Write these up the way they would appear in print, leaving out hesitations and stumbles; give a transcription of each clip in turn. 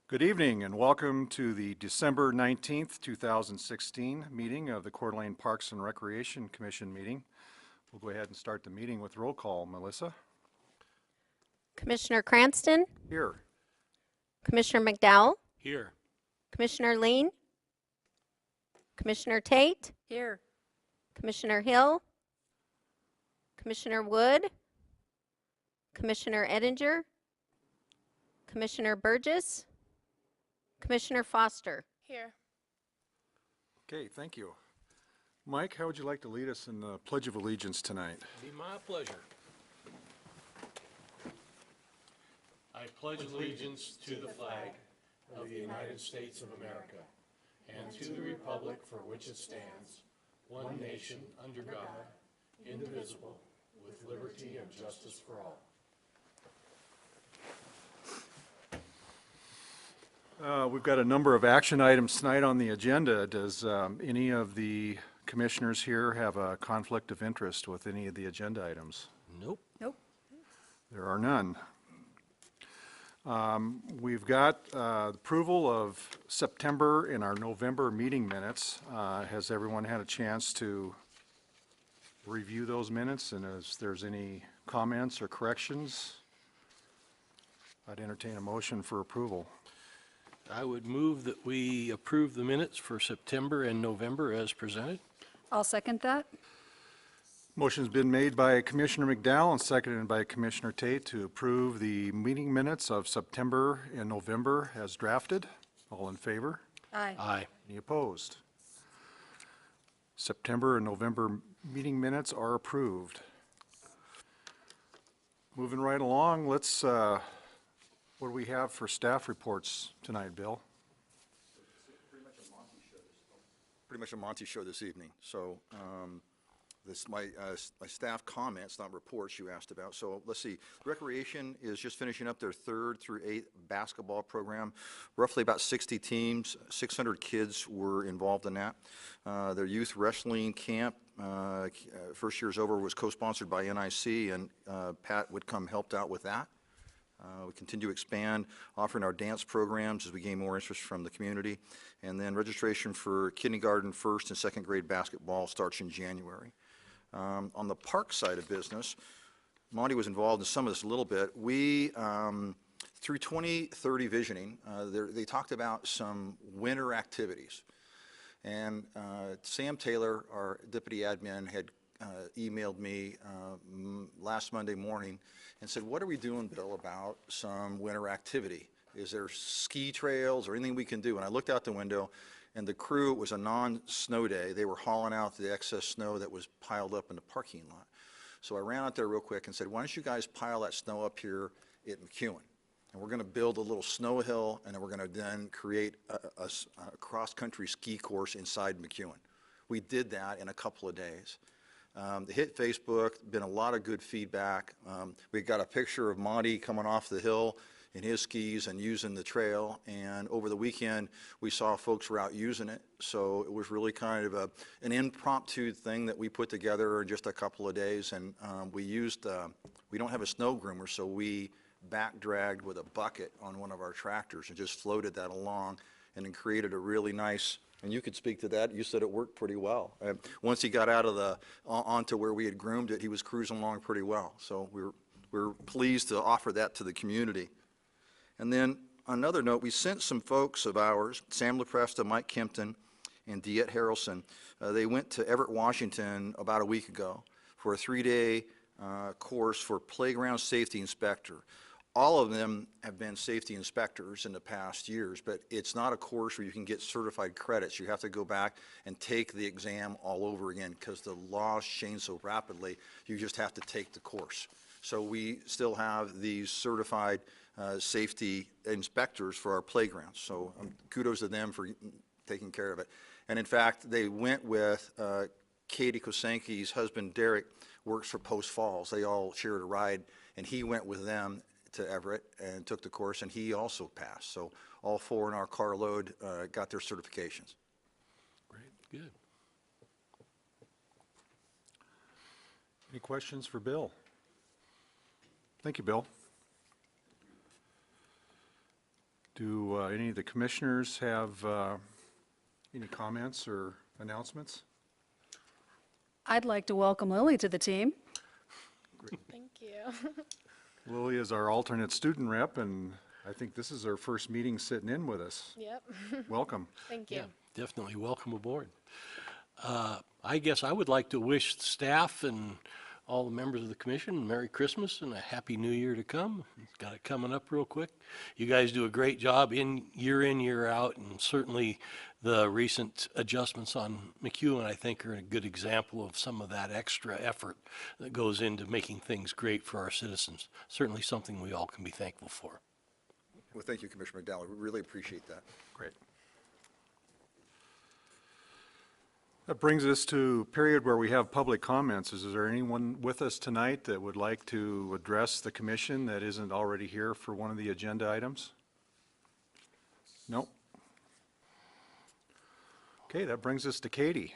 Good evening and welcome to the December 19th, 2016 meeting of the Coeur d'Alene Parks and Recreation Commission meeting. We'll go ahead and start the meeting with roll call. Melissa? Commissioner Cranston? Here. Commissioner McDowell? Here. Commissioner Lean? Commissioner Tate? Here. Commissioner Hill? Commissioner Wood? Commissioner Edinger? Commissioner Burgess? Commissioner Foster? Here. Okay, thank you. Mike, how would you like to lead us in the Pledge of Allegiance tonight? Be my pleasure. I pledge allegiance to the flag of the United States of America and to the republic for which it stands, one nation under God, indivisible, with liberty and justice for all. We've got a number of action items tonight on the agenda. Does any of the commissioners here have a conflict of interest with any of the agenda items? Nope. Nope. There are none. We've got approval of September and our November meeting minutes. Has everyone had a chance to review those minutes? And if there's any comments or corrections, I'd entertain a motion for approval. I would move that we approve the minutes for September and November as presented. I'll second that. Motion's been made by Commissioner McDowell and seconded by Commissioner Tate to approve the meeting minutes of September and November as drafted. All in favor? Aye. Aye. Any opposed? September and November meeting minutes are approved. Moving right along, let's, what do we have for staff reports tonight, Bill? Pretty much a Monty show this evening. So my staff comments, not reports you asked about. So let's see, Recreation is just finishing up their 3rd through 8th basketball program. Roughly about 60 teams, 600 kids were involved in that. Their youth wrestling camp, first year's over, was co-sponsored by NIC, and Pat Whitcomb helped out with that. We continue to expand, offering our dance programs as we gain more interest from the community. And then registration for kindergarten, 1st and 2nd grade basketball starts in January. On the park side of business, Monty was involved in some of this a little bit. We, through 2030 visioning, they talked about some winter activities. And Sam Taylor, our deputy admin, had emailed me last Monday morning and said, what are we doing, Bill, about some winter activity? Is there ski trails or anything we can do? And I looked out the window, and the crew, it was a non-snow day. They were hauling out the excess snow that was piled up in the parking lot. So I ran out there real quick and said, why don't you guys pile that snow up here at McEwen? And we're going to build a little snow hill, and then we're going to then create a cross-country ski course inside McEwen. We did that in a couple of days. It hit Facebook, been a lot of good feedback. We got a picture of Monty coming off the hill in his skis and using the trail, and over the weekend we saw folks were out using it, so it was really kind of an impromptu thing that we put together in just a couple of days. And we used, we don't have a snow groomer, so we back dragged with a bucket on one of our tractors and just floated that along, and then created a really nice, and you could speak to that, you said it worked pretty well. Once he got out of the, onto where we had groomed it, he was cruising along pretty well. So we're pleased to offer that to the community. And then on another note, we sent some folks of ours, Sam LaPresta, Mike Kempton, and DeEtte Harrelson. They went to Everett, Washington about a week ago for a 3-day course for playground safety inspector. All of them have been safety inspectors in the past years, but it's not a course where you can get certified credits. You have to go back and take the exam all over again because the laws change so rapidly. You just have to take the course. So we still have these certified safety inspectors for our playgrounds. So kudos to them for taking care of it. And in fact, they went with Katie Kosenki's husband, Derek, works for Post Falls. They all shared a ride, and he went with them to Everett and took the course, and he also passed. So all 4 in our carload got their certifications. Great, good. Any questions for Bill? Thank you, Bill. Do any of the commissioners have any comments or announcements? I'd like to welcome Lily to the team. Thank you. Lily is our alternate student rep, and I think this is her first meeting sitting in with us. Yep. Welcome. Thank you. Yeah, definitely welcome aboard. I guess I would like to wish staff and all the members of the commission Merry Christmas and a Happy New Year to come. It's got it coming up real quick. You guys do a great job in, year out, and certainly the recent adjustments on McEwen, I think, are a good example of some of that extra effort that goes into making things great for our citizens. Certainly something we all can be thankful for. Well, thank you, Commissioner McDowell. We really appreciate that. Great. That brings us to a period where we have public comments. Is there anyone with us tonight that would like to address the commission that isn't already here for one of the agenda items? Nope. Okay, that brings us to Katie.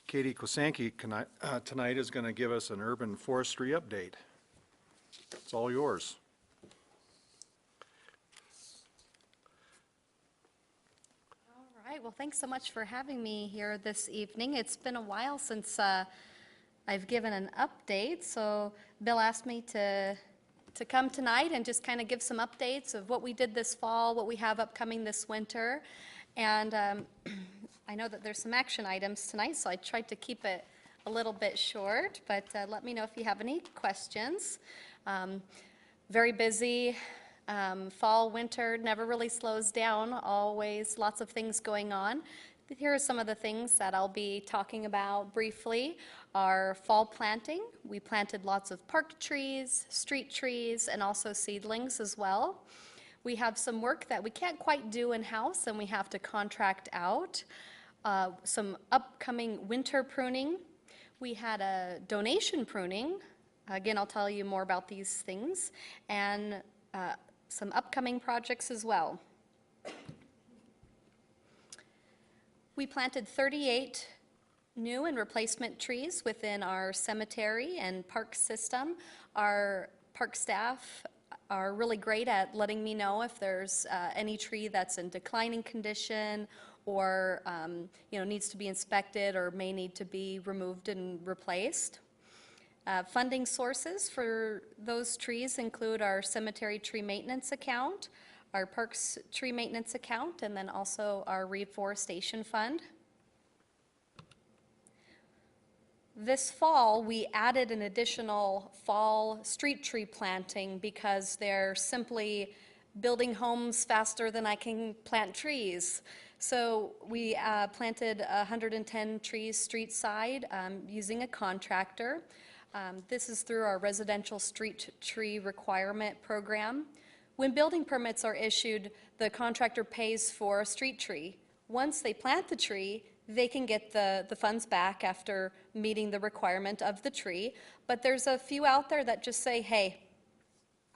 Katie Kosanke tonight is going to give us an urban forestry update. It's all yours. All right, well, thanks so much for having me here this evening. It's been a while since I've given an update, so Bill asked me to come tonight and just kind of give some updates of what we did this fall, what we have upcoming this winter. And I know that there's some action items tonight, so I tried to keep it a little bit short, but let me know if you have any questions. Very busy. Fall, winter never really slows down, always lots of things going on. Here are some of the things that I'll be talking about briefly. Our fall planting. We planted lots of park trees, street trees, and also seedlings as well. We have some work that we can't quite do in-house and we have to contract out. Some upcoming winter pruning. We had a donation pruning. Again, I'll tell you more about these things. And some upcoming projects as well. We planted 38 new and replacement trees within our cemetery and park system. Our park staff are really great at letting me know if there's any tree that's in declining condition or needs to be inspected or may need to be removed and replaced. Funding sources for those trees include our cemetery tree maintenance account, our parks tree maintenance account, and then also our reforestation fund. This fall, we added an additional fall street tree planting because they're simply building homes faster than I can plant trees. So we planted 110 trees street side using a contractor. This is through our residential street tree requirement program. When building permits are issued, the contractor pays for a street tree. Once they plant the tree, they can get the funds back after meeting the requirement of the tree. But there's a few out there that just say, hey,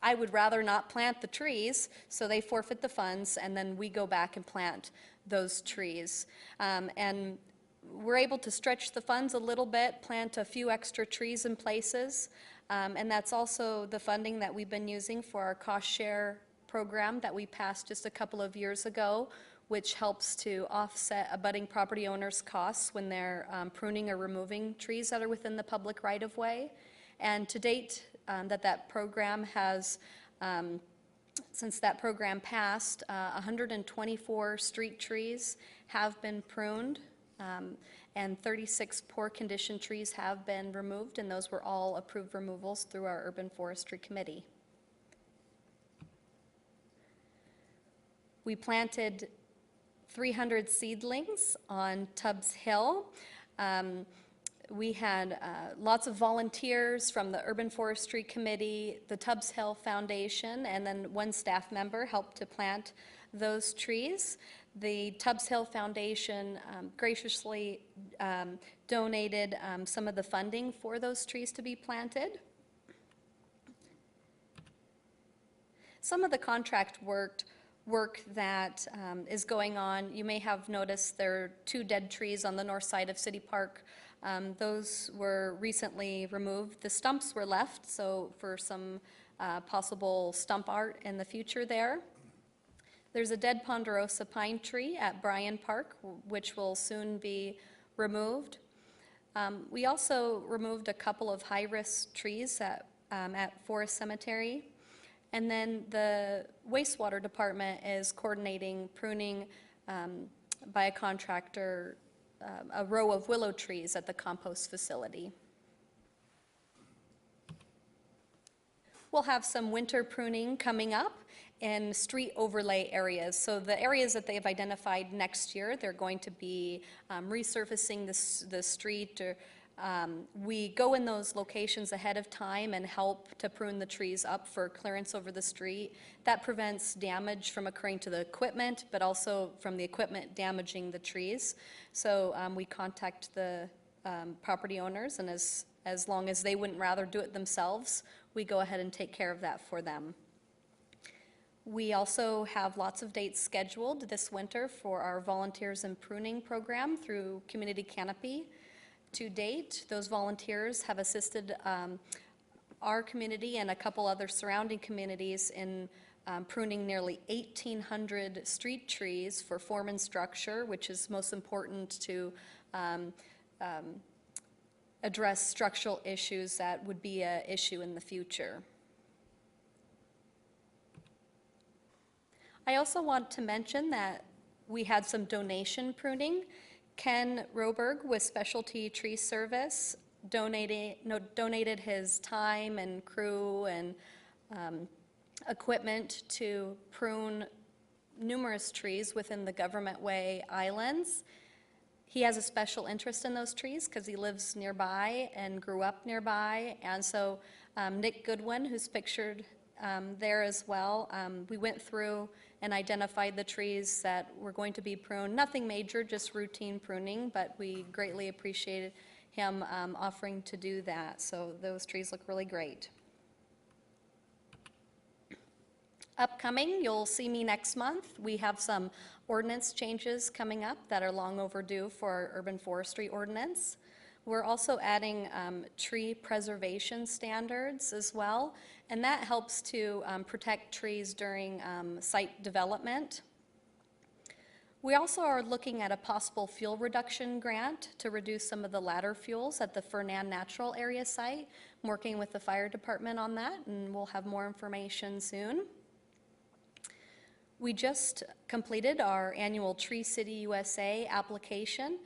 I would rather not plant the trees, so they forfeit the funds, and then we go back and plant those trees. And we're able to stretch the funds a little bit, plant a few extra trees in places, and that's also the funding that we've been using for our cost share program that we passed just a couple of years ago, which helps to offset abutting property owners' costs when they're pruning or removing trees that are within the public right-of-way. And to date, that program has, since that program passed, 124 street trees have been pruned. And 36 poor condition trees have been removed, and those were all approved removals through our Urban Forestry Committee. We planted 300 seedlings on Tubbs Hill. We had lots of volunteers from the Urban Forestry Committee, the Tubbs Hill Foundation, and then one staff member helped to plant those trees. The Tubbs Hill Foundation graciously donated some of the funding for those trees to be planted. Some of the contract work that is going on, you may have noticed there are 2 dead trees on the north side of City Park. Those were recently removed. The stumps were left, so for some possible stump art in the future there. There's a dead ponderosa pine tree at Bryan Park, which will soon be removed. We also removed a couple of high-risk trees at Forest Cemetery. And then the wastewater department is coordinating pruning by a contractor, a row of willow trees at the compost facility. We'll have some winter pruning coming up in street overlay areas. So the areas that they've identified next year, they're going to be resurfacing the street. Or, we go in those locations ahead of time and help to prune the trees up for clearance over the street. That prevents damage from occurring to the equipment, but also from the equipment damaging the trees. So we contact the property owners, and as long as they wouldn't rather do it themselves, we go ahead and take care of that for them. We also have lots of dates scheduled this winter for our Volunteers in Pruning program through Community Canopy. To date, those volunteers have assisted our community and a couple other surrounding communities in pruning nearly 1,800 street trees for form and structure, which is most important to address structural issues that would be an issue in the future. I also want to mention that we had some donation pruning. Ken Roberg with Specialty Tree Service donated his time and crew and equipment to prune numerous trees within the Government Way Islands. He has a special interest in those trees because he lives nearby and grew up nearby. And so Nick Goodwin, who's pictured there as well, we went through and identified the trees that were going to be pruned. Nothing major, just routine pruning, but we greatly appreciated him offering to do that. So those trees look really great. Upcoming, you'll see me next month. We have some ordinance changes coming up that are long overdue for our urban forestry ordinance. We're also adding tree preservation standards as well, and that helps to protect trees during site development. We also are looking at a possible fuel reduction grant to reduce some of the ladder fuels at the Fernan Natural Area site. I'm working with the fire department on that, and we'll have more information soon. We just completed our annual Tree City USA application.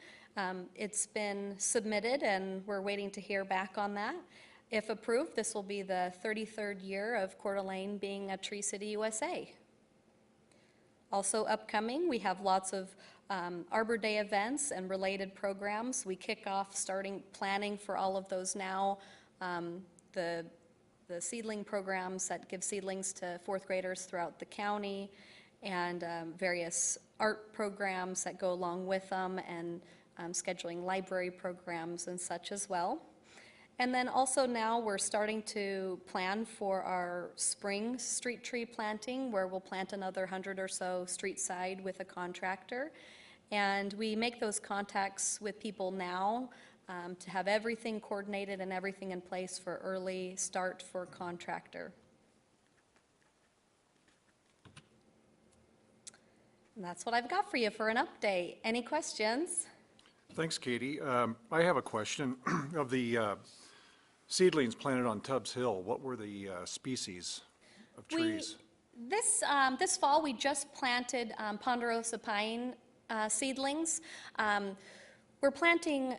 It's been submitted and we're waiting to hear back on that. If approved, this will be the 33rd year of Coeur d'Alene being a Tree City USA. Also upcoming, we have lots of Arbor Day events and related programs. We kick off starting planning for all of those now. The seedling programs that give seedlings to fourth graders throughout the county, and various art programs that go along with them, and scheduling library programs and such as well. And then also now we're starting to plan for our spring street tree planting, where we'll plant another 100 or so street side with a contractor. And we make those contacts with people now to have everything coordinated and everything in place for early start for contractor. And that's what I've got for you for an update. Any questions? Thanks, Katie. I have a question. Of the seedlings planted on Tubbs Hill, what were the species of trees? This fall, we just planted ponderosa pine seedlings. We're planting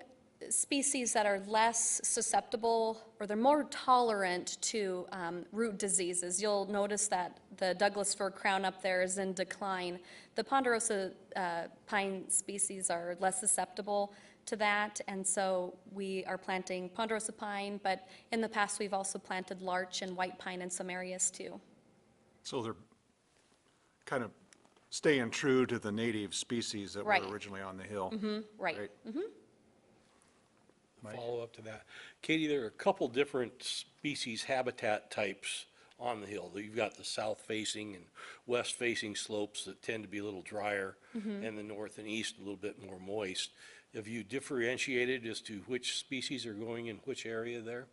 species that are less susceptible, or they're more tolerant to root diseases. You'll notice that the Douglas fir crown up there is in decline. The ponderosa pine species are less susceptible to that, and so we are planting ponderosa pine, but in the past we've also planted larch and white pine in some areas too. So they're kind of staying true to the native species that Right. were originally on the hill. Right. Right. Mike? Follow up to that. Katie, there are a couple different species habitat types on the hill. You've got the south-facing and west-facing slopes that tend to be a little drier, and the north and east a little bit more moist. Have you differentiated as to which species are going in which area there?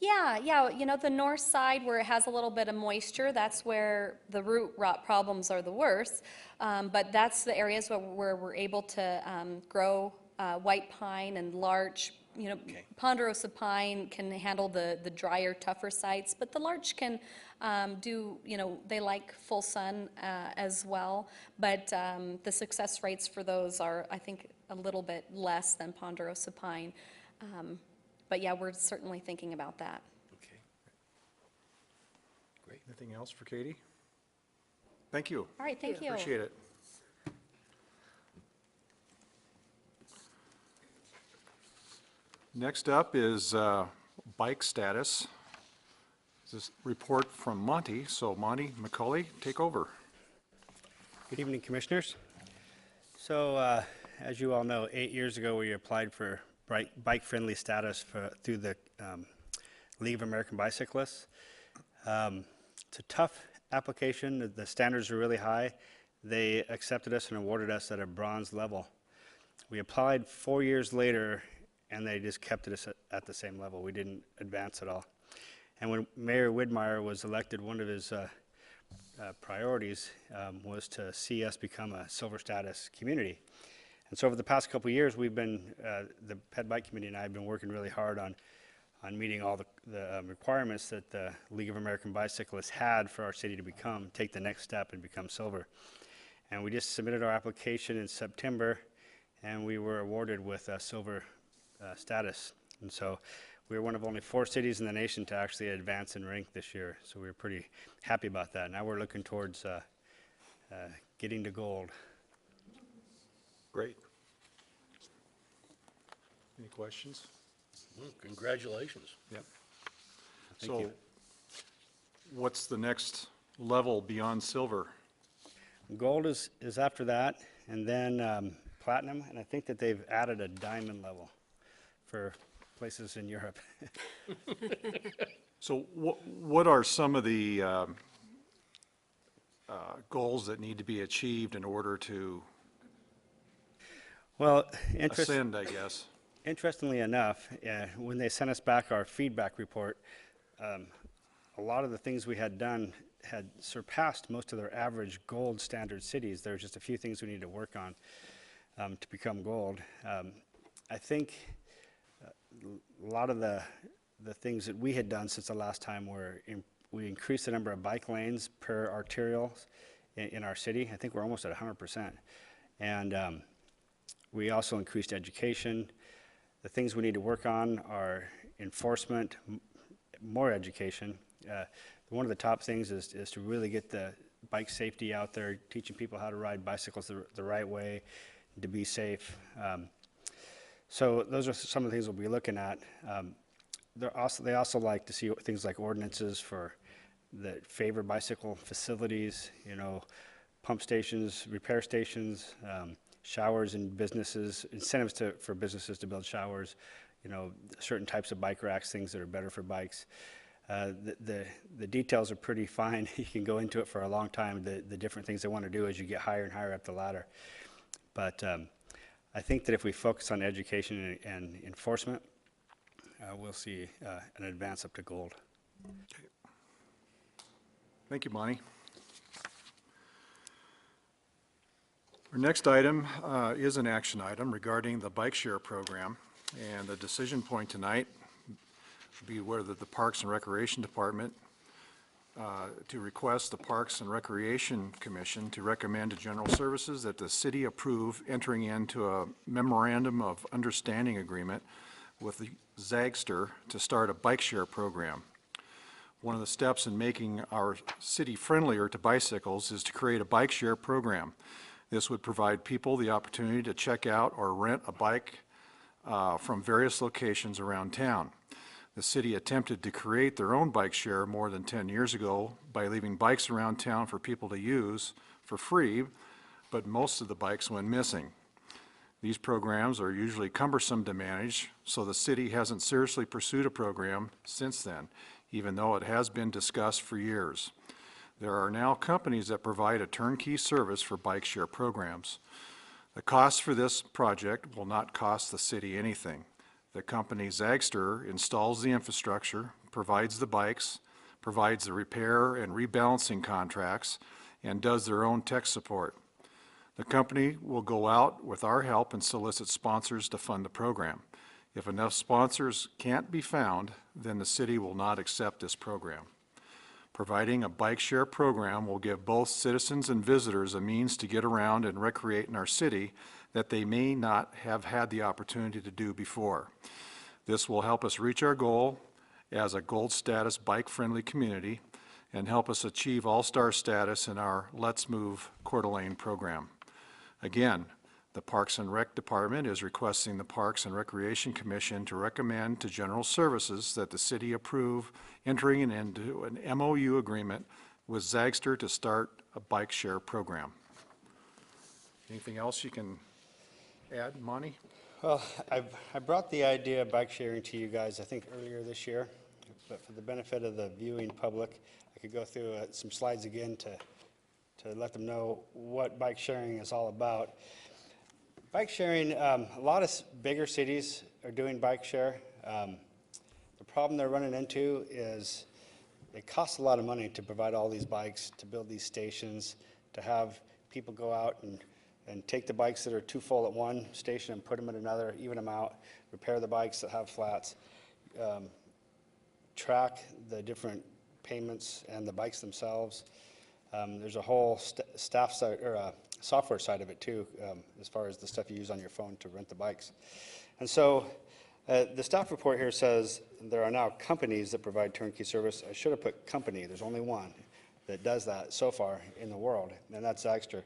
Yeah, you know, the north side where it has a little bit of moisture, that's where the root rot problems are the worst. But that's the areas where we're able to grow white pine and larch, you know, ponderosa pine can handle the drier, tougher sites, but the larch can do, you know, they like full sun as well. But the success rates for those are, I think, a little bit less than ponderosa pine. But yeah, we're certainly thinking about that. Okay. Great. Anything else for Katie? Thank you. All right, thank you. Appreciate it. Next up is bike status. This is a report from Monty. So Monty McCauley, take over. Good evening, Commissioners. So, as you all know, 8 years ago, we applied for bike-friendly status through the League of American Bicyclists. It's a tough application. The standards are really high. They accepted us and awarded us at a bronze level. We applied 4 years later, and they just kept us at the same level. We didn't advance at all. And when Mayor Widmeyer was elected, one of his priorities was to see us become a silver status community. And so over the past couple of years, we've been, the Ped Bike Committee and I have been working really hard on meeting all the requirements that the League of American Bicyclists had for our city to take the next step and become silver. And we just submitted our application in September, and we were awarded with a silver status. And so we were one of only 4 cities in the nation to actually advance in rank this year. So we were pretty happy about that. Now we're looking towards getting to gold. Great. Any questions? Congratulations. Yep. Thank So you. what's the next level beyond silver? Gold is after that, and then platinum, and I think that they've added a diamond level for places in Europe. So what are some of the goals that need to be achieved in order to Well, ascend, I guess? interestingly enough, when they sent us back our feedback report, a lot of the things we had done had surpassed most of their average gold standard cities. There's just a few things we need to work on to become gold. I think a lot of the things that we had done since the last time were we increased the number of bike lanes per arterial in our city. I think we're almost at 100%. And we also increased education. The things we need to work on are enforcement, more education. One of the top things is to really get the bike safety out there, teaching people how to ride bicycles the right way, to be safe. So those are some of the things we'll be looking at. They also like to see things like ordinances for that favor bicycle facilities, you know, pump stations, repair stations, showers in businesses, incentives for businesses to build showers, you know, certain types of bike racks, things that are better for bikes. The details are pretty fine. You can go into it for a long time, the different things they want to do as you get higher and higher up the ladder. But I think that if we focus on education and enforcement, we'll see an advance up to gold. Thank you, Bonnie. Our next item is an action item regarding the bike share program. And the decision point tonight would be whether the Parks and Recreation Department to request the Parks and Recreation Commission to recommend to General Services that the city approve entering into a memorandum of understanding agreement with the Zagster to start a bike share program. One of the steps in making our city friendlier to bicycles is to create a bike share program. This would provide people the opportunity to check out or rent a bike from various locations around town. The city attempted to create their own bike share more than 10 years ago by leaving bikes around town for people to use for free, but most of the bikes went missing. These programs are usually cumbersome to manage, so the city hasn't seriously pursued a program since then, even though it has been discussed for years. There are now companies that provide a turnkey service for bike share programs. The cost for this project will not cost the city anything. The company Zagster installs the infrastructure, provides the bikes, provides the repair and rebalancing contracts, and does their own tech support. The company will go out with our help and solicit sponsors to fund the program. If enough sponsors can't be found, then the city will not accept this program. Providing a bike share program will give both citizens and visitors a means to get around and recreate in our city that they may not have had the opportunity to do before. This will help us reach our goal as a gold status bike-friendly community and help us achieve all-star status in our Let's Move Coeur d'Alene program. Again, the Parks and Rec Department is requesting the Parks and Recreation Commission to recommend to General Services that the city approve entering into an MOU agreement with Zagster to start a bike share program. Anything else you can add, Monty? Well, I brought the idea of bike sharing to you guys, I think, earlier this year, but for the benefit of the viewing public, I could go through some slides again to let them know what bike sharing is all about. Bike sharing, a lot of bigger cities are doing bike share. The problem they're running into is it costs a lot of money to provide all these bikes, to build these stations, to have people go out and take the bikes that are too full at one station and put them at another, even them out, repair the bikes that have flats, track the different payments and the bikes themselves. There's a whole staff side or software side of it too, as far as the stuff you use on your phone to rent the bikes. And so the staff report here says there are now companies that provide turnkey service. I should have put company. There's only one that does that so far in the world, and that's Zagster.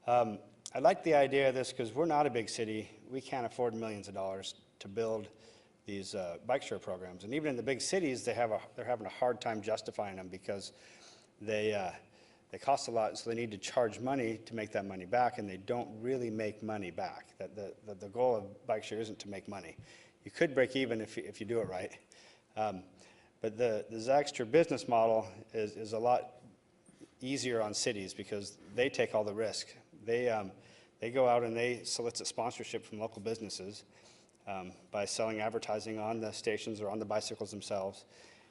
I like the idea of this because we're not a big city. We can't afford millions of dollars to build these bike share programs. And even in the big cities, they're having a hard time justifying them because they cost a lot, so they need to charge money to make that money back, and they don't really make money back. The goal of bike share isn't to make money. You could break even if you do it right. But the Zagster business model is a lot easier on cities because they take all the risk. They go out and they solicit sponsorship from local businesses by selling advertising on the stations or on the bicycles themselves.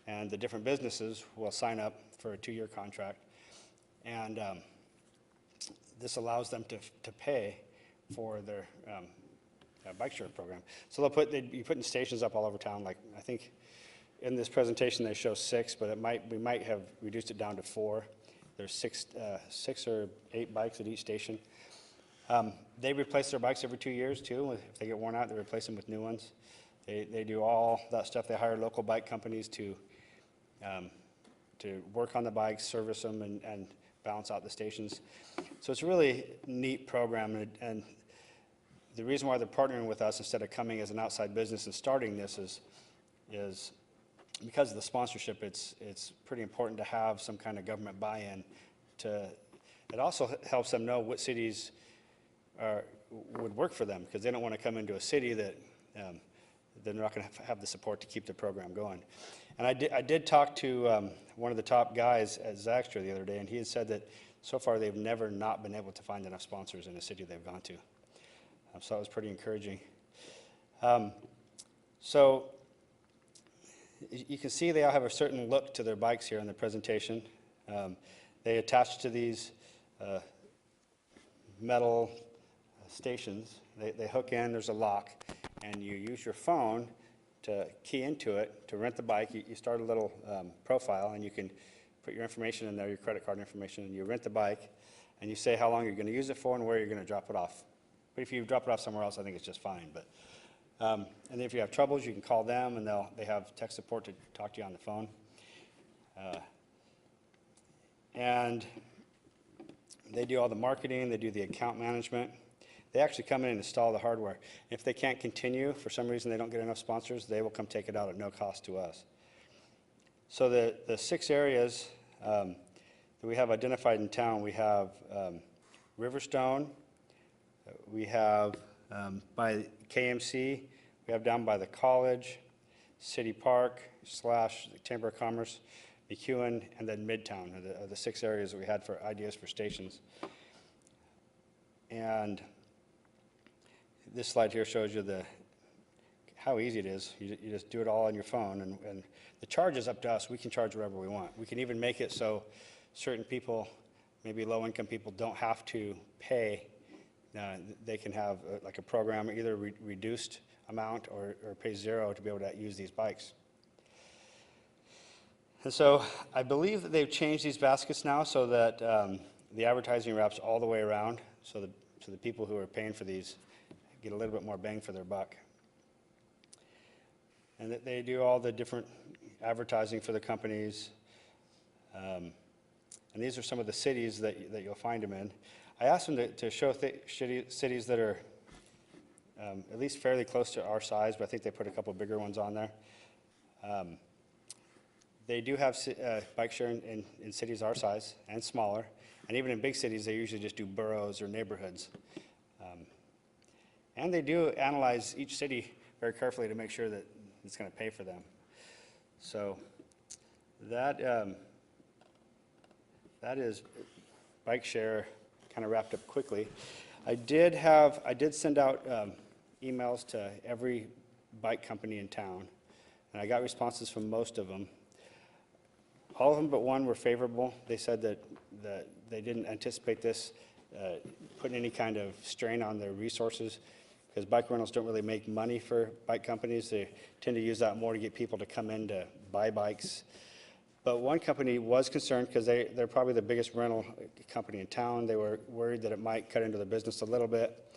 And the different businesses will sign up for a 2-year contract. And this allows them to pay for their bike share program. So they'll be putting stations up all over town. Like I think in this presentation they show 6, but we might have reduced it down to 4. There's 6 or 8 bikes at each station. They replace their bikes every 2 years too. If they get worn out, they replace them with new ones. They do all that stuff. They hire local bike companies to work on the bikes, service them, and balance out the stations. So it's a really neat program, and the reason why they're partnering with us instead of coming as an outside business and starting this is because of the sponsorship. It's pretty important to have some kind of government buy-in. It also helps them know what cities would work for them, because they don't want to come into a city that they're not going to have the support to keep the program going. And I did talk to one of the top guys at Zagster the other day, and he had said that so far they've never not been able to find enough sponsors in a city they've gone to. So that was pretty encouraging. So you can see they all have a certain look to their bikes here in the presentation. They attach to these metal stations. They hook in, there's a lock, and you use your phone to key into it to rent the bike. You start a little profile, and you can put your information in there, your credit card information, and you rent the bike, and you say how long you're going to use it for and where you're going to drop it off. But if you drop it off somewhere else, I think it's just fine. But and if you have troubles, you can call them, and they have tech support to talk to you on the phone. And they do all the marketing, they do the account management. They actually come in and install the hardware. If they can't continue, for some reason they don't get enough sponsors, they will come take it out at no cost to us. So the 6 areas that we have identified in town, we have Riverstone, we have by KMC, we have down by the college, City Park / the Chamber of Commerce, McEwen, and then Midtown are the 6 areas that we had for ideas for stations. And this slide here shows you how easy it is. You just do it all on your phone, and the charge is up to us. We can charge whatever we want. We can even make it so certain people, maybe low-income people, don't have to pay. They can have like a program, either reduced amount or pay zero to be able to use these bikes. And so I believe that they've changed these baskets now so that the advertising wraps all the way around, so the people who are paying for these get a little bit more bang for their buck. And that they do all the different advertising for the companies. And these are some of the cities that you'll find them in. I asked them to show cities that are at least fairly close to our size, but I think they put a couple bigger ones on there. They do have bike sharing in cities our size and smaller. And even in big cities, they usually just do boroughs or neighborhoods. And they do analyze each city very carefully to make sure that it's going to pay for them. So that is bike share kind of wrapped up quickly. I did send out emails to every bike company in town, and I got responses from most of them. All of them but one were favorable. They said that they didn't anticipate this putting any kind of strain on their resources, because bike rentals don't really make money for bike companies. They tend to use that more to get people to come in to buy bikes. But one company was concerned because they're probably the biggest rental company in town. They were worried that it might cut into the business a little bit.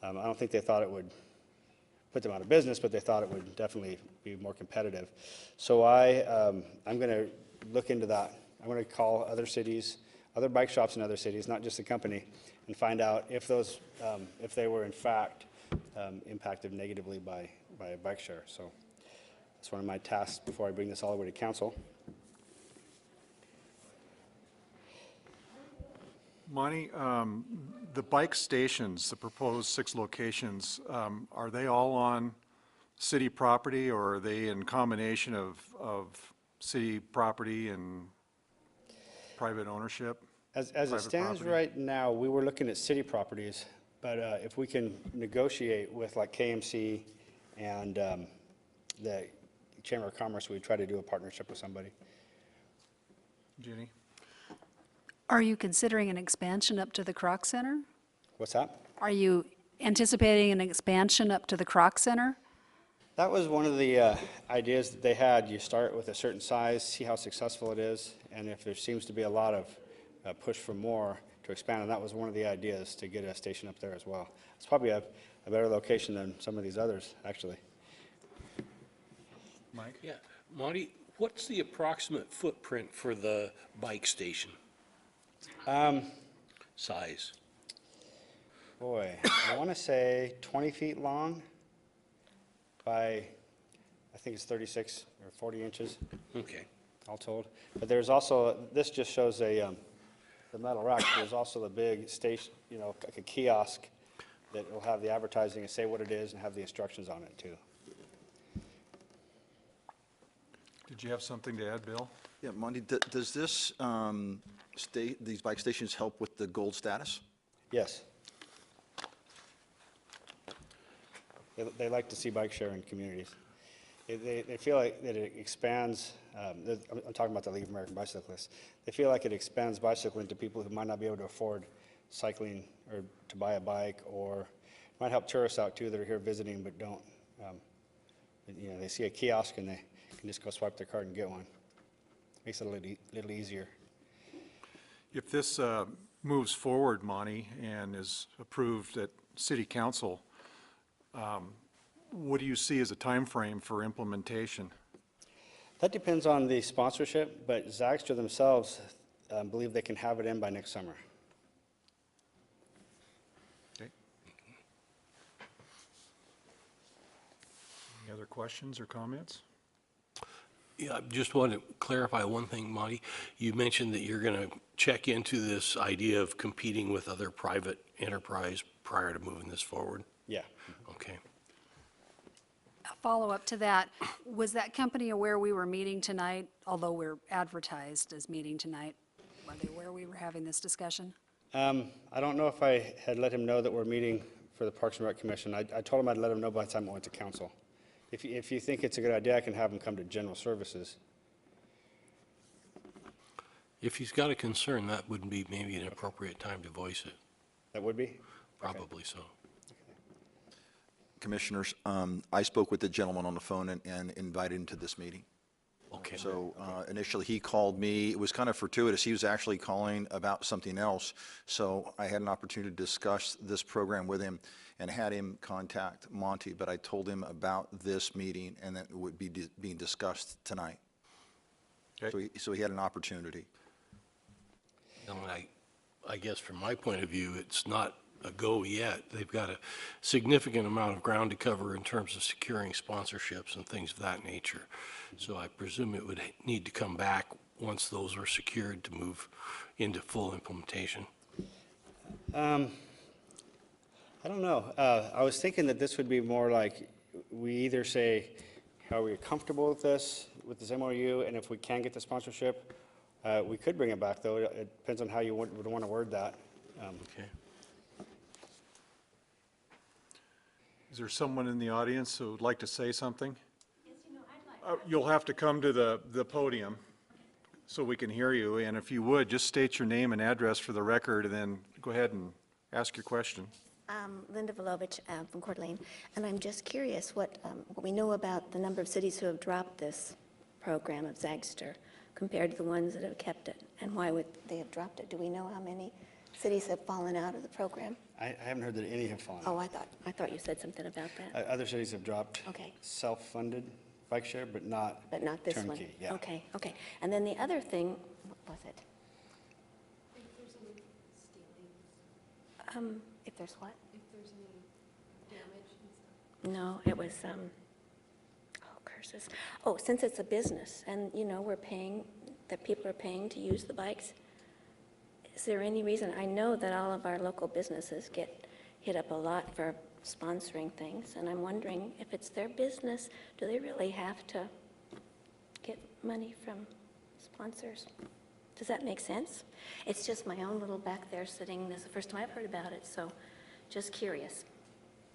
I don't think they thought it would put them out of business, but they thought it would definitely be more competitive. So I'm going to look into that. I'm going to call other cities, other bike shops in other cities, not just the company, and find out if they were in fact impacted negatively by a bike share. So that's one of my tasks before I bring this all the way to council. Monty, the bike stations, the proposed 6 locations, are they all on city property, or are they in combination of city property and private ownership? As it Private stands property? right now, we were looking at city properties, but if we can negotiate with like KMC and the Chamber of Commerce, we'd try to do a partnership with somebody. Jenny? Are you considering an expansion up to the Croc Center? What's that? Are you anticipating an expansion up to the Croc Center? That was one of the ideas that they had. You start with a certain size, see how successful it is, and if there seems to be a lot of push for more, to expand. And that was one of the ideas, to get a station up there as well. It's probably a better location than some of these others, actually. Mike? Yeah, Monty, what's the approximate footprint for the bike station? Size? Boy, I want to say 20 feet long by, I think it's 36 or 40 inches. Okay. All told. But there's also, this just shows the metal rack. There's also the big station, like a kiosk that will have the advertising and say what it is and have the instructions on it too. Did you have something to add, Bill? Yeah, Monty, does this, these bike stations help with the gold status? Yes. They like to see bike share in communities. They feel like that it expands, I'm talking about the League of American Bicyclists. They feel like it expands bicycling to people who might not be able to afford cycling or to buy a bike, or might help tourists out too that are here visiting but don't. They see a kiosk and they can just go swipe their card and get one. Makes it a little easier. If this moves forward, Monty, and is approved at City Council, what do you see as a time frame for implementation? That depends on the sponsorship, but Zagstra themselves believe they can have it in by next summer. Okay. Any other questions or comments? Yeah, I just want to clarify one thing, Monty. You mentioned that you're going to check into this idea of competing with other private enterprise prior to moving this forward? Yeah. Okay. A follow-up to that, was that company aware we were meeting tonight, although we're advertised as meeting tonight? Were they aware we were having this discussion? I don't know if I had let him know that we're meeting for the Parks and Rec Commission. I told him I'd let him know by the time it went to council. If you think it's a good idea, I can have him come to general services. If he's got a concern, that would be maybe an appropriate time to voice it. That would be? Probably so. Commissioners, I spoke with the gentleman on the phone and invited him to this meeting. Okay. So initially, he called me. It was kind of fortuitous. He was actually calling about something else. So I had an opportunity to discuss this program with him and had him contact Monty, but I told him about this meeting and that it would be being discussed tonight. Okay. So he had an opportunity. And I guess from my point of view, it's not a go yet. They've got a significant amount of ground to cover in terms of securing sponsorships and things of that nature. So I presume it would need to come back once those are secured to move into full implementation. I don't know. I was thinking that this would be more like, we either say, are we comfortable with this MOU, and if we can get the sponsorship, we could bring it back, though. It depends on how you would want to word that. Okay. Is there someone in the audience who would like to say something? Yes, I'd like. You'll have to come to the podium so we can hear you, and if you would, just state your name and address for the record, and then go ahead and ask your question. Linda Volovich from Coeur d'Alene, and I'm just curious what we know about the number of cities who have dropped this program of Zagster compared to the ones that have kept it, and why would they have dropped it? Do we know how many cities have fallen out of the program? I haven't heard that any have fallen. Oh, I thought you said something about that. Other cities have dropped Okay. self-funded bike share, but not This one? turnkey. Yeah. Okay. And then the other thing, what was it? If there's what? If there's any damage and stuff. No, it was, oh, curses. Oh, since it's a business and, we're paying, that people are paying to use the bikes, is there any reason, I know that all of our local businesses get hit up a lot for sponsoring things, and I'm wondering if it's their business, do they really have to get money from sponsors? Does that make sense? It's just my own little back there sitting, this is the first time I've heard about it, so just curious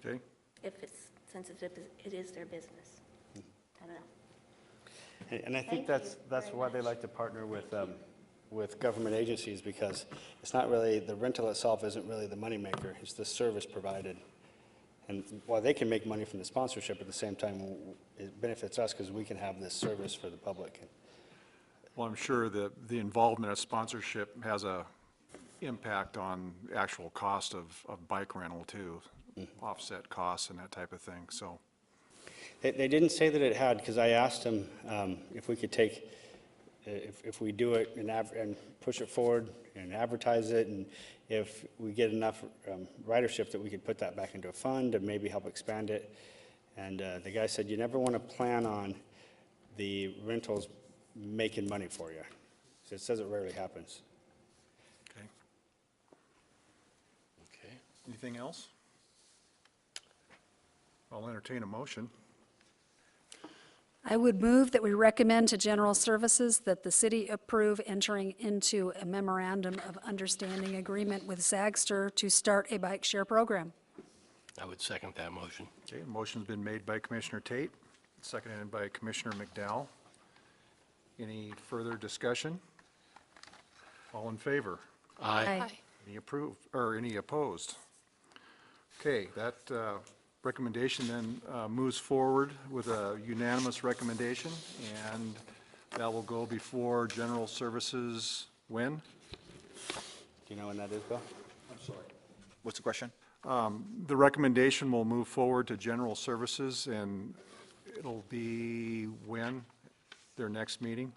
Okay? if it's sensitive, it is their business. I don't know. And I think Thank you that's very why they much. like to partner with government agencies, because it's not really, the rental itself isn't really the moneymaker, it's the service provided. And while they can make money from the sponsorship, at the same time, it benefits us because we can have this service for the public. Well, I'm sure that the involvement of sponsorship has a impact on actual cost of bike rental too, offset costs and that type of thing, so. They didn't say that it had, because I asked them if we could take, if we do it and push it forward and advertise it, and if we get enough ridership that we could put that back into a fund and maybe help expand it. And the guy said, you never want to plan on the rentals making money for you. So it says it rarely happens. Okay. Okay. Anything else? I'll entertain a motion. I would move that we recommend to General Services that the city approve entering into a memorandum of understanding agreement with Zagster to start a bike share program. I would second that motion. Okay, motion's been made by Commissioner Tate, seconded by Commissioner McDowell. Any further discussion? All in favor? Aye. Any approved, or any opposed? Okay, that recommendation then moves forward with a unanimous recommendation, and that will go before General Services when? Do you know when that is, Bill? What's the question? The recommendation will move forward to General Services, and it'll be when? Their next meeting?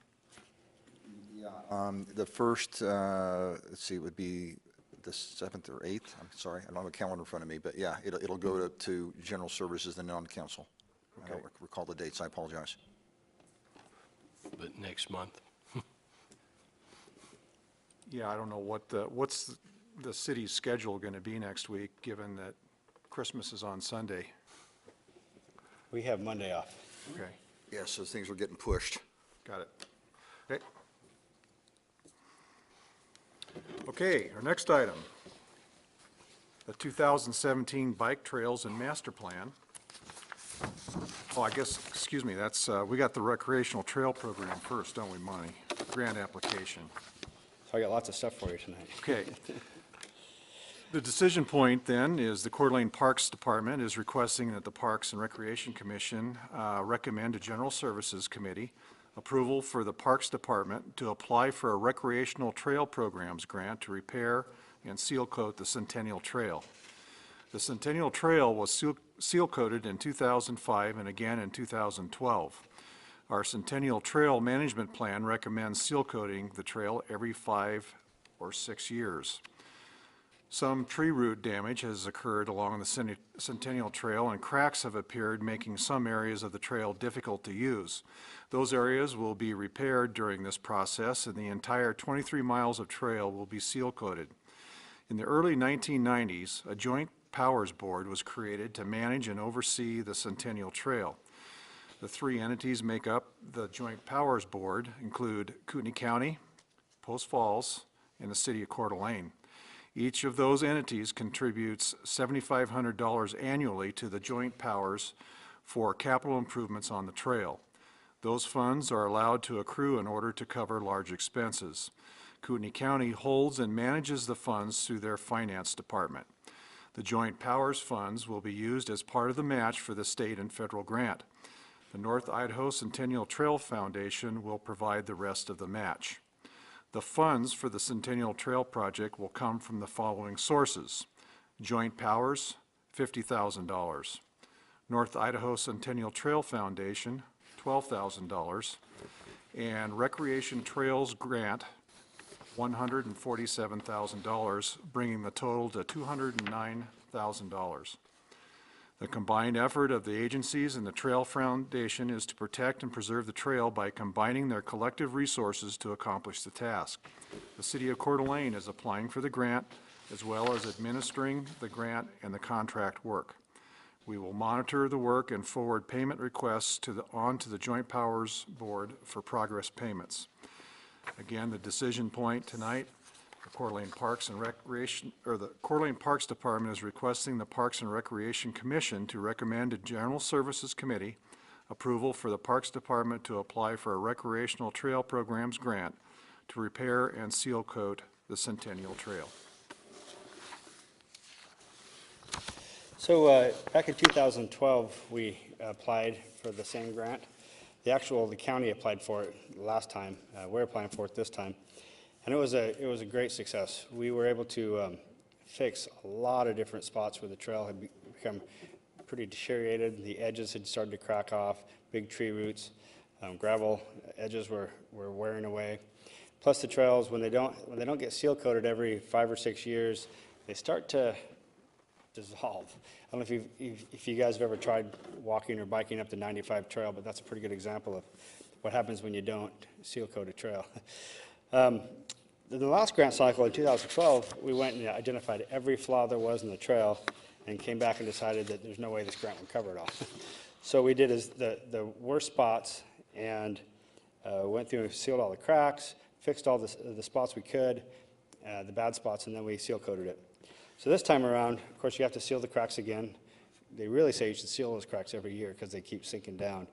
The first, let's see, it would be the 7th or 8th. I'm sorry, I don't have a calendar in front of me, but yeah, it'll go to General Services and non-council. I don't recall the dates, I apologize. But next month. Yeah, I don't know what's the city's schedule going to be next week, given that Christmas is on Sunday. We have Monday off. Okay, Yeah, so things were getting pushed. got it. Okay. Okay, our next item, the 2017 Bike Trails and Master Plan. Oh, I guess, excuse me, that's, we got the recreational trail program first, don't we, Monty? Grant application. So I got lots of stuff for you tonight. Okay. The decision point then is the Coeur d'Alene Parks Department is requesting that the Parks and Recreation Commission recommend to General Services Committee approval for the Parks Department to apply for a recreational trail programs grant to repair and seal coat the Centennial Trail. The Centennial Trail was seal coated in 2005 and again in 2012. Our Centennial Trail Management Plan recommends seal coating the trail every 5 or 6 years. Some tree root damage has occurred along the Centennial Trail, and cracks have appeared, making some areas of the trail difficult to use. Those areas will be repaired during this process, and the entire 23 miles of trail will be seal coated. In the early 1990s, a joint powers board was created to manage and oversee the Centennial Trail. The 3 entities make up the joint powers board include Kootenai County, Post Falls, and the city of Coeur d'Alene. Each of those entities contributes $7,500 annually to the joint powers for capital improvements on the trail. Those funds are allowed to accrue in order to cover large expenses. Kootenai County holds and manages the funds through their finance department. The joint powers funds will be used as part of the match for the state and federal grant. The North Idaho Centennial Trail Foundation will provide the rest of the match. The funds for the Centennial Trail project will come from the following sources: Joint Powers, $50,000. North Idaho Centennial Trail Foundation, $12,000. And Recreation Trails Grant, $147,000, bringing the total to $209,000. The combined effort of the agencies and the Trail Foundation is to protect and preserve the trail by combining their collective resources to accomplish the task. The city of Coeur d'Alene is applying for the grant, as well as administering the grant and the contract work. We will monitor the work and forward payment requests on to the Joint Powers Board for progress payments. Again, the decision point tonight, the Coeur d'Alene Parks and Recreation, or the Coeur d'Alene Parks Department is requesting the Parks and Recreation Commission to recommend to General Services Committee approval for the Parks Department to apply for a recreational trail programs grant to repair and seal coat the Centennial Trail. So back in 2012, we applied for the same grant. The county applied for it last time. We're applying for it this time. And it was a great success. We were able to fix a lot of different spots where the trail had become pretty deteriorated. The edges had started to crack off, big tree roots, gravel edges were wearing away. Plus the trails, when they don't get seal coated every 5 or 6 years, they start to dissolve. I don't know if you guys have ever tried walking or biking up the 95 trail, but that's a pretty good example of what happens when you don't seal coat a trail. The last grant cycle in 2012, we went and identified every flaw there was in the trail and came back and decided that there's no way this grant would cover it all. So we did is the worst spots and went through and sealed all the cracks, fixed all the spots we could, the bad spots, and then we seal coated it. So this time around, of course, you have to seal the cracks again. They really say you should seal those cracks every year because they keep sinking down.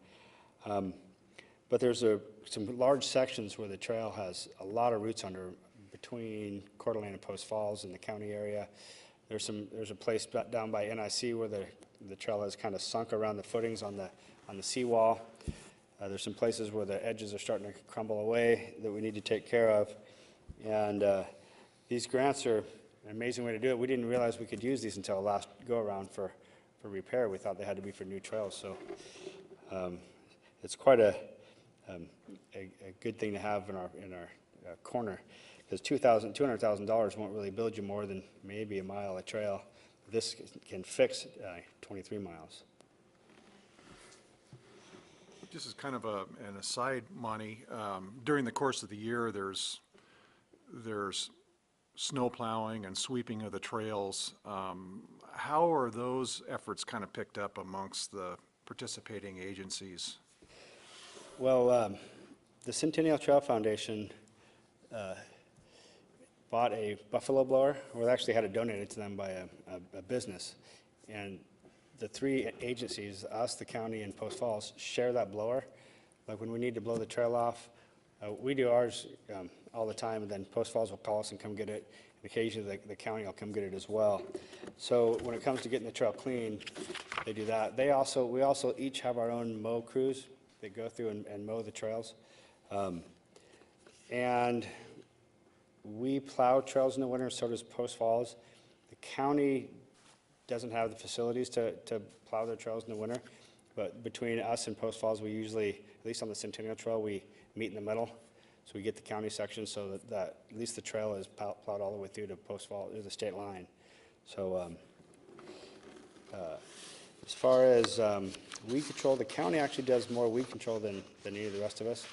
But there's some large sections where the trail has a lot of roots under between Coeur d'Alene and Post Falls in the county area. There's a place down by NIC where the trail has kind of sunk around the footings on the seawall. There's some places where the edges are starting to crumble away that we need to take care of. And these grants are an amazing way to do it. We didn't realize we could use these until the last go-around for repair. We thought they had to be for new trails. So it's quite a good thing to have in our corner, because $200,000 won't really build you more than maybe a mile of trail. This can fix 23 miles. Just as kind of an aside, Monty, during the course of the year, there's snow plowing and sweeping of the trails. How are those efforts kind of picked up amongst the participating agencies? Well, the Centennial Trail Foundation bought a buffalo blower, or they actually had it donated to them by a business. And the three agencies, us, the county, and Post Falls, share that blower. Like when we need to blow the trail off, we do ours all the time, and then Post Falls will call us and come get it. And occasionally, the county will come get it as well. So when it comes to getting the trail clean, they do that. We also each have our own mow crews that go through and mow the trails. And we plow trails in the winter, so does Post Falls. The county doesn't have the facilities to plow their trails in the winter, but between us and Post Falls, we usually, at least on the Centennial Trail, we meet in the middle. So we get the county section so that at least the trail is plowed all the way through to Post Falls, or the state line. So as far as weed control, the county actually does more weed control than any of the rest of us,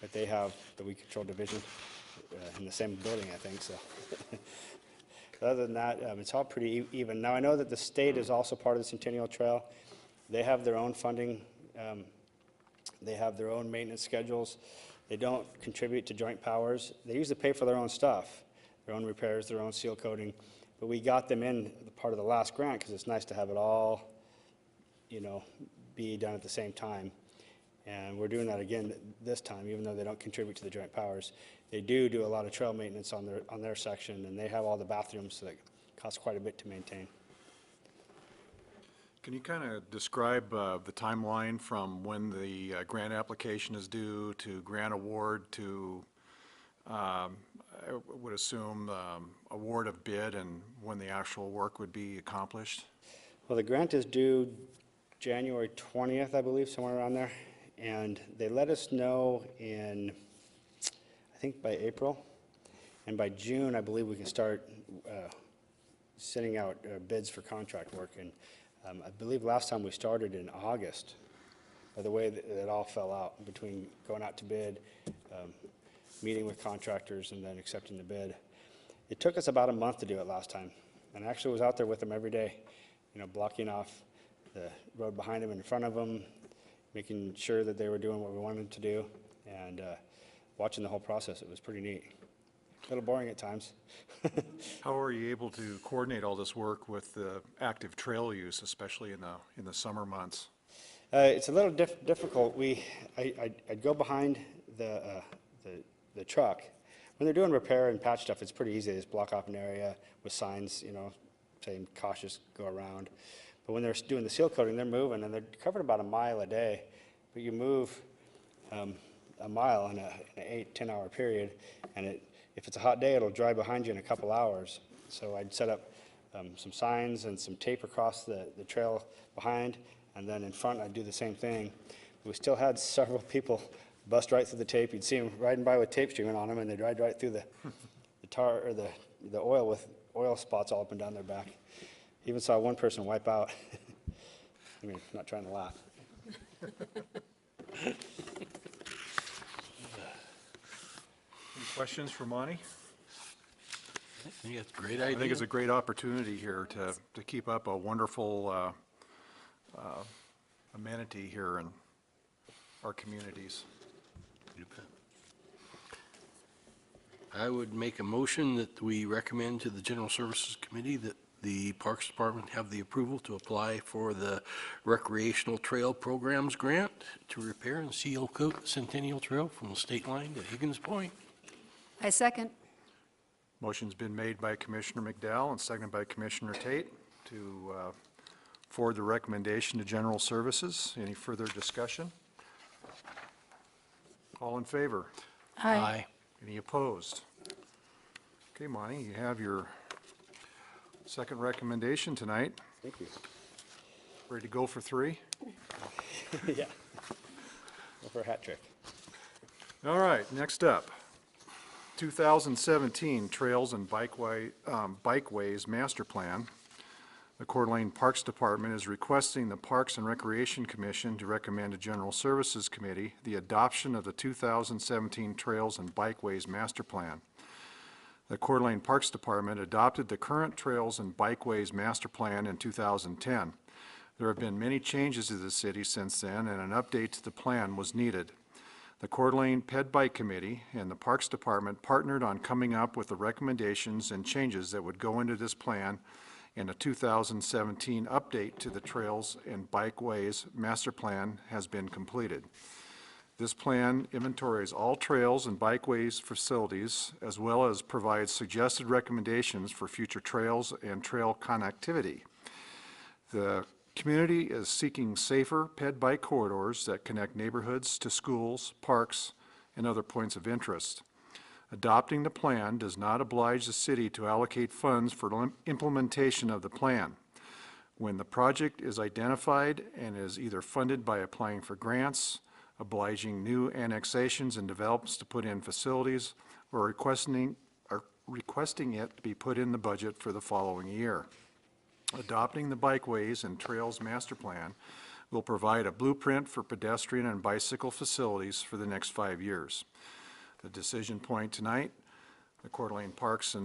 but they have the weed control division in the same building, I think, so. Other than that, it's all pretty even. Now, I know that the state is also part of the Centennial Trail. They have their own funding. They have their own maintenance schedules. They don't contribute to joint powers. They usually pay for their own stuff, their own repairs, their own seal coating. But we got them in part of the last grant because it's nice to have it all, be done at the same time. And we're doing that again this time, even though they don't contribute to the joint powers. They do a lot of trail maintenance on their section, and they have all the bathrooms, so that costs quite a bit to maintain. Can you kind of describe the timeline from when the grant application is due to grant award to, I would assume, award of bid and when the actual work would be accomplished? Well, the grant is due January 20th, I believe, somewhere around there. And they let us know in, I think, by April. And by June, I believe we can start sending out bids for contract work. And I believe last time we started in August, by the way that it all fell out between going out to bid, meeting with contractors, and then accepting the bid. It took us about a month to do it last time. And I actually was out there with them every day, blocking off the road behind them and in front of them, making sure that they were doing what we wanted them to do, and watching the whole process. It was pretty neat. A little boring at times. How are you able to coordinate all this work with the active trail use, especially in the summer months? It's a little difficult. I'd go behind the truck. When they're doing repair and patch stuff, it's pretty easy. They just block off an area with signs, saying cautious, go around. But when they're doing the seal coating, they're moving, and they're covering about a mile a day. But you move a mile in an 8-10 hour period, and if it's a hot day, it'll dry behind you in a couple hours. So I'd set up some signs and some tape across the trail behind, and then in front I'd do the same thing. We still had several people bust right through the tape. You'd see them riding by with tape streaming on them, and they'd ride right through the tar or the oil with oil spots all up and down their back. Even saw one person wipe out. I mean, not trying to laugh. Any questions for Monty? I think that's a great I idea. think it's a great opportunity here to keep up a wonderful amenity here in our communities. You bet. I would make a motion that we recommend to the General Services Committee that the Parks Department have the approval to apply for the Recreational Trail Programs Grant to repair and seal coat the Centennial Trail from the state line to Higgins Point. I second. Motion's been made by Commissioner McDowell and seconded by Commissioner Tate to forward the recommendation to General Services. Any further discussion? All in favor? Aye. Any opposed? Okay, Monty, you have your second recommendation tonight. Thank you. Ready to go for 3? Yeah. Go for a hat trick. All right, next up, 2017 Trails and Bikeways Master Plan. The Coeur d'Alene Parks Department is requesting the Parks and Recreation Commission to recommend to General Services Committee the adoption of the 2017 Trails and Bikeways Master Plan. The Coeur d'Alene Parks Department adopted the current Trails and Bikeways Master Plan in 2010. There have been many changes to the city since then, and an update to the plan was needed. The Coeur d'Alene Ped Bike Committee and the Parks Department partnered on coming up with the recommendations and changes that would go into this plan and a 2017 update to the Trails and Bikeways Master Plan has been completed. This plan inventories all trails and bikeways facilities, as well as provides suggested recommendations for future trails and trail connectivity. The community is seeking safer ped bike corridors that connect neighborhoods to schools, parks, and other points of interest. Adopting the plan does not oblige the city to allocate funds for implementation of the plan. When the project is identified and is either funded by applying for grants, obliging new annexations and developments to put in facilities, or requesting it to be put in the budget for the following year. Adopting the Bikeways and Trails Master Plan will provide a blueprint for pedestrian and bicycle facilities for the next 5 years. The decision point tonight, the Coeur d'Alene Parks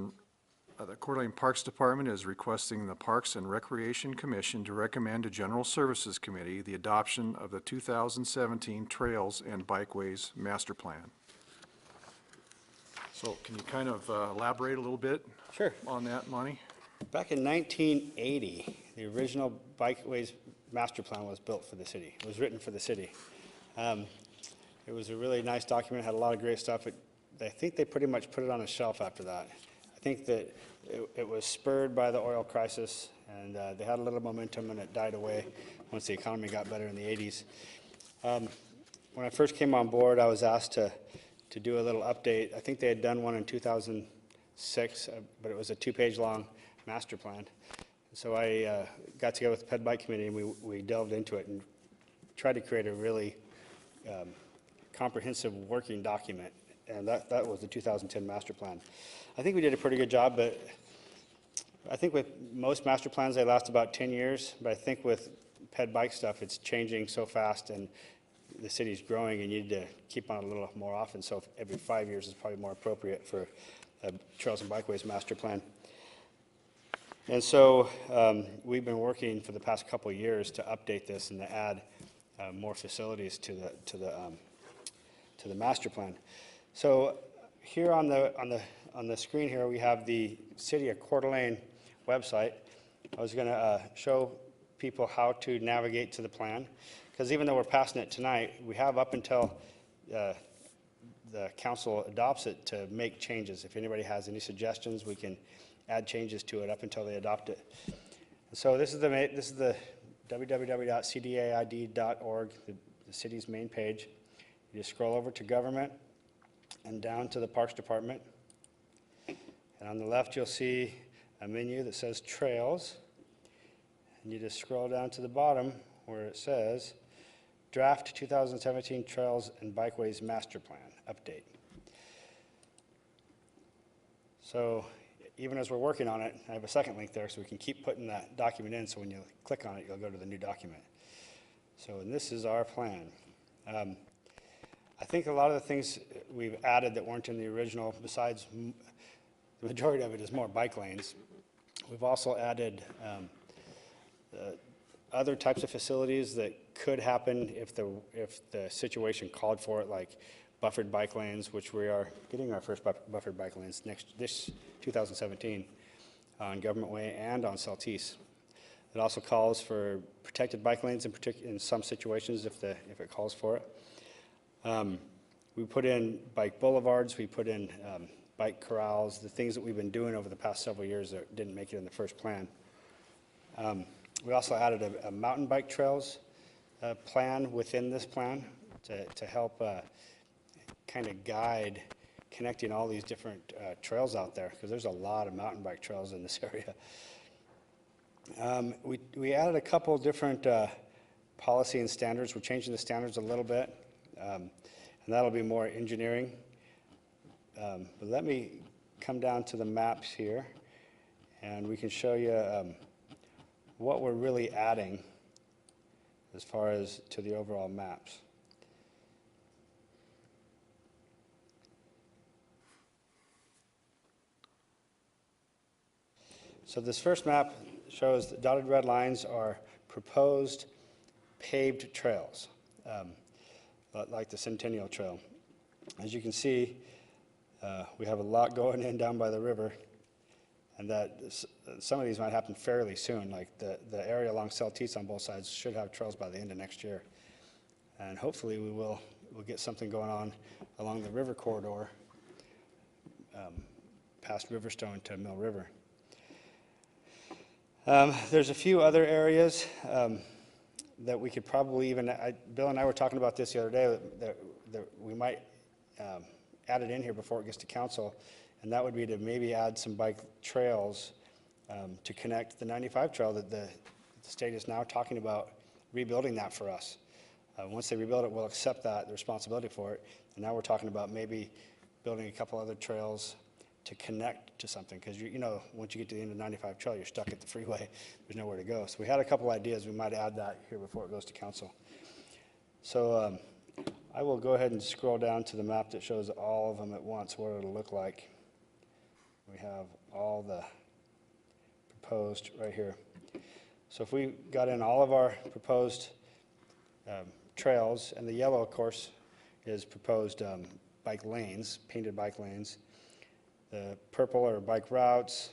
Department is requesting the Parks and Recreation Commission to recommend to General Services Committee the adoption of the 2017 Trails and Bikeways Master Plan. So can you kind of elaborate a little bit Sure. on that, Monty? Back in 1980, the original Bikeways Master Plan was built for the city. It was written for the city. It was a really nice document, had a lot of great stuff. I think they pretty much put it on a shelf after that. I think that it was spurred by the oil crisis, and they had a little momentum, and it died away once the economy got better in the 80s. When I first came on board, I was asked to do a little update. I think they had done one in 2006, but it was a 2-page long master plan. So I got together with the Ped Bike Committee, and we delved into it and tried to create a really comprehensive working document, and that was the 2010 master plan. I think we did a pretty good job, but I think with most master plans, they last about 10 years, but I think with Ped Bike stuff, it's changing so fast, and the city's growing, and you need to keep on it a little more often, so every 5 years is probably more appropriate for a Trails and Bikeways master plan. And so we've been working for the past couple of years to update this and to add more facilities to the master plan. So here on the screen here, we have the City of Coeur d'Alene website. I was going to show people how to navigate to the plan, because even though we're passing it tonight, we have up until the council adopts it to make changes. If anybody has any suggestions, we can add changes to it up until they adopt it. So this is the www.cdaid.org, the city's main page. You just scroll over to government and down to the Parks Department. And on the left, you'll see a menu that says Trails. And you just scroll down to the bottom where it says Draft 2017 Trails and Bikeways Master Plan Update. So even as we're working on it, I have a second link there so we can keep putting that document in, so when you click on it, you'll go to the new document. So, and this is our plan. I think a lot of the things we've added that weren't in the original, besides the majority of it is more bike lanes, we've also added other types of facilities that could happen if the situation called for it, like buffered bike lanes, which we are getting our first buffered bike lanes this 2017 on Government Way and on Saltese. It also calls for protected bike lanes in some situations if it calls for it. We put in bike boulevards, we put in bike corrals, the things that we've been doing over the past several years that didn't make it in the first plan. We also added a mountain bike trails plan within this plan to help kind of guide connecting all these different trails out there, because there's a lot of mountain bike trails in this area. We added a couple different policy and standards. We're changing the standards a little bit, and that'll be more engineering. But let me come down to the maps here, and we can show you what we're really adding as far as to the overall maps. So this first map shows the dotted red lines are proposed paved trails, like the Centennial Trail. As you can see, we have a lot going in down by the river, and that some of these might happen fairly soon, like the area along Celtice on both sides should have trails by the end of next year. And hopefully we'll get something going on along the river corridor, past Riverstone to Mill River. There's a few other areas that we could probably even, Bill and I were talking about this the other day, that we might add it in here before it gets to council, and that would be to maybe add some bike trails to connect the 95 trail that the state is now talking about rebuilding that for us. Once they rebuild it, we'll accept that, the responsibility for it, and now we're talking about maybe building a couple other trails to connect to something, because you know, once you get to the end of 95 trail, you're stuck at the freeway. There's nowhere to go. So we had a couple ideas. We might add that here before it goes to council. So I will go ahead and scroll down to the map that shows all of them at once, what it'll look like. We have all the proposed right here. So if we got in all of our proposed trails, and the yellow, of course, is proposed bike lanes, painted bike lanes. The purple are bike routes.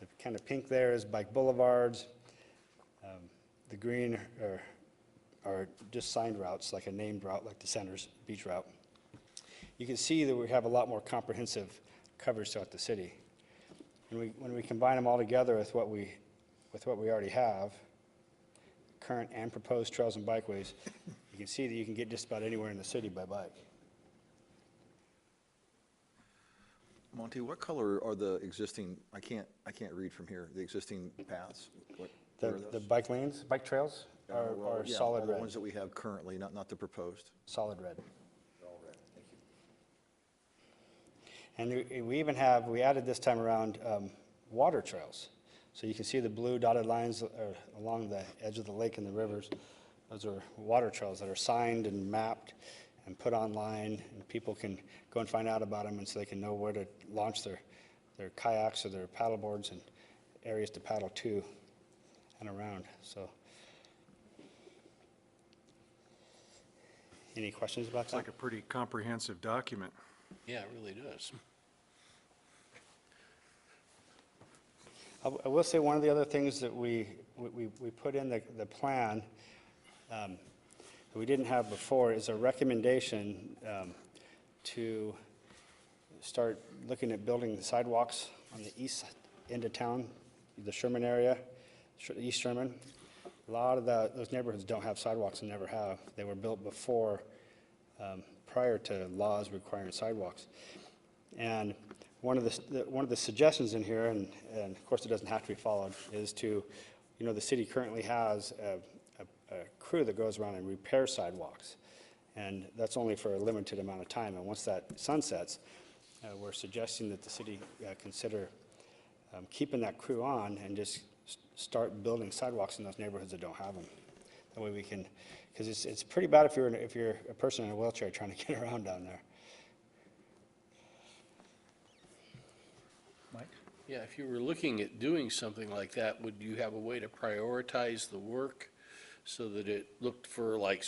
The kind of pink there is bike boulevards. The green are just signed routes, like a named route, like the Center's beach route. You can see that we have a lot more comprehensive coverage throughout the city. When we combine them all together with what we already have, current and proposed trails and bikeways, you can see that you can get just about anywhere in the city by bike. Monty, what color are the existing, I can't read from here, the existing paths? What are The those? bike lanes, bike trails are Well, yeah, solid all the red. ones that we have currently, not the proposed. Solid red. All red, thank you. And we added this time around water trails. So you can see the blue dotted lines along the edge of the lake and the rivers. Those are water trails that are signed and mapped and put online, and people can go and find out about them, and so they can know where to launch their kayaks or their paddle boards and areas to paddle to and around. So, any questions about It's that? like a pretty comprehensive document. Yeah, it really does. I will say one of the other things that we put in the plan that we didn't have before is a recommendation to start looking at building the sidewalks on the east end of town, the Sherman area, East Sherman. A lot of those neighborhoods don't have sidewalks and never have. They were built before, prior to laws requiring sidewalks. And one of the suggestions in here, and of course it doesn't have to be followed, is to, the city currently has a crew that goes around and repairs sidewalks. And that's only for a limited amount of time. And once that sunsets, we're suggesting that the city consider keeping that crew on and just start building sidewalks in those neighborhoods that don't have them. That way we can, because it's pretty bad if you're a person in a wheelchair trying to get around down there. Mike? Yeah, if you were looking at doing something like that, would you have a way to prioritize the work so that it looked for like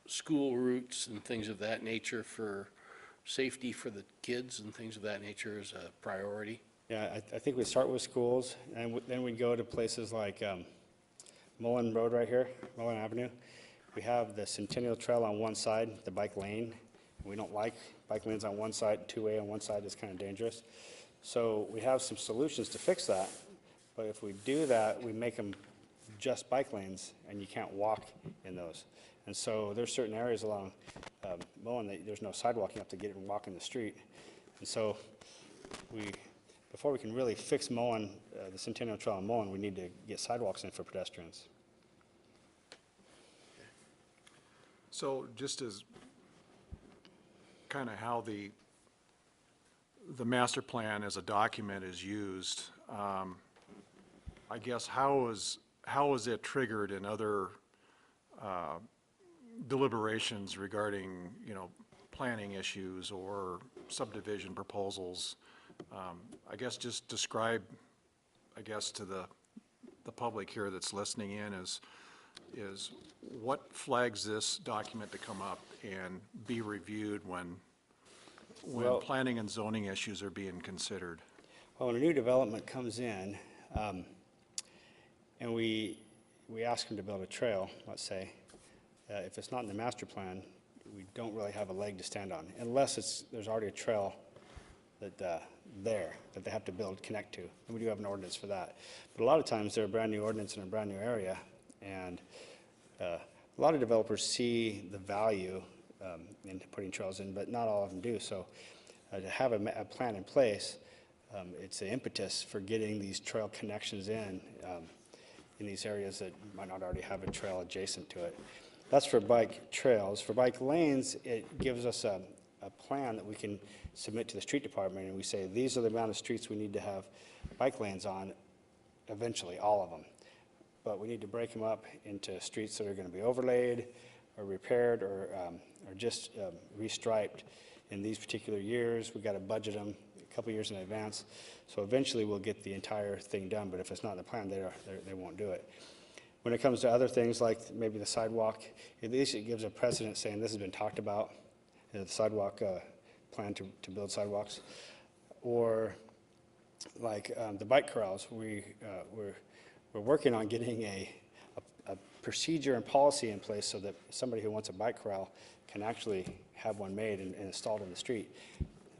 school routes and things of that nature, for safety for the kids and things of that nature as a priority? Yeah, I think we start with schools, and then we go to places like Mullen Road right here, Mullen Avenue. We have the Centennial Trail on one side, the bike lane. We don't like bike lanes on one side, two-way on one side is kind of dangerous. So we have some solutions to fix that, but if we do that, we make them just bike lanes, and you can't walk in those. And so there's certain areas along Mullen that there's no sidewalk, you have to get and walk in the street. And so before we can really fix Mullen, the Centennial Trail in Mullen, we need to get sidewalks in for pedestrians. So just as kind of how the master plan as a document is used, I guess how is it triggered in other deliberations regarding, planning issues or subdivision proposals? I guess just describe, to the public here that's listening in is what flags this document to come up and be reviewed when Well, planning and zoning issues are being considered? Well, when a new development comes in, and we ask them to build a trail, let's say, if it's not in the master plan, we don't really have a leg to stand on, unless there's already a trail that, that they have to connect to. And we do have an ordinance for that. But a lot of times, they're a brand-new ordinance in a brand-new area, and a lot of developers see the value in putting trails in, but not all of them do. So to have a plan in place, it's the impetus for getting these trail connections in these areas that might not already have a trail adjacent to it. That's for bike trails. For bike lanes, it gives us a plan that we can submit to the street department, and we say, these are the amount of streets we need to have bike lanes on, eventually, all of them. But we need to break them up into streets that are going to be overlaid or repaired or just restriped in these particular years. We've got to budget them a couple years in advance. So eventually we'll get the entire thing done, but if it's not in the plan, they won't do it. When it comes to other things like maybe the sidewalk, at least it gives a precedent saying this has been talked about, the sidewalk plan to build sidewalks. Or like the bike corrals, we're working on getting a procedure and policy in place so that somebody who wants a bike corral can actually have one made and installed in the street.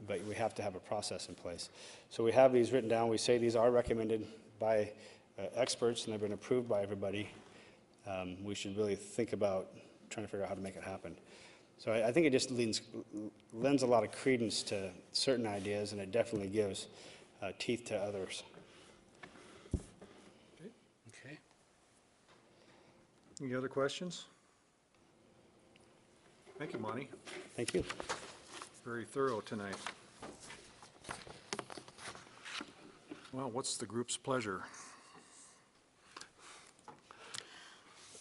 But we have to have a process in place. So we have these written down. We say these are recommended by experts and they've been approved by everybody. We should really think about trying to figure out how to make it happen. So I think it just lends a lot of credence to certain ideas, and it definitely gives teeth to others. Okay. Any other questions? Thank you, Monty. Thank you. Very thorough tonight. Well, what's the group's pleasure?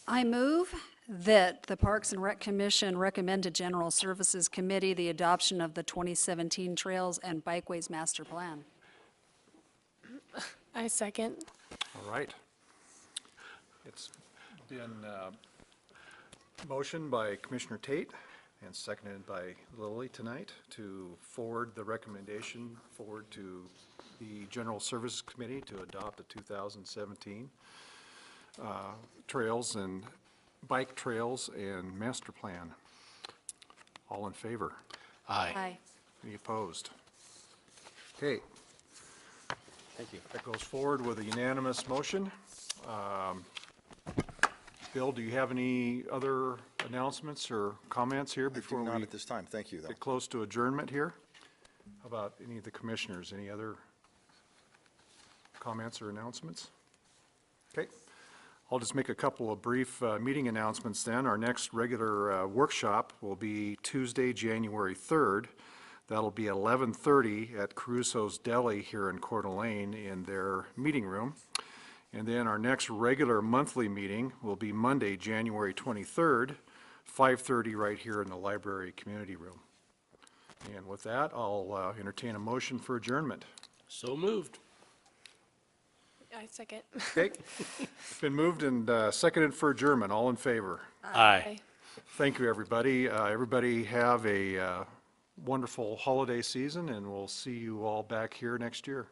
I move that the Parks and Rec Commission recommend to General Services Committee the adoption of the 2017 Trails and Bikeways Master Plan. I second. All right. It's been motioned by Commissioner Tate and seconded by Lily tonight to forward the recommendation forward to the General Services Committee to adopt the 2017 trails and bike trails and master plan. All in favor? Aye. Any opposed? Okay, Thank you. that goes forward with a unanimous motion. Bill, do you have any other announcements or comments here before I do not we at this time. Thank you, though. get close to adjournment here? How about any of the commissioners? Any other comments or announcements? Okay. I'll just make a couple of brief meeting announcements then. Our next regular workshop will be Tuesday, January 3rd. That'll be 11:30 at Caruso's Deli here in Coeur d'Alene in their meeting room. And then our next regular monthly meeting will be Monday, January 23rd, 5:30 right here in the library community room. And with that, I'll entertain a motion for adjournment. So moved. I second. Okay. It's been moved and seconded for adjournment. All in favor? Aye. Thank you, everybody. Everybody have a wonderful holiday season, and we'll see you all back here next year.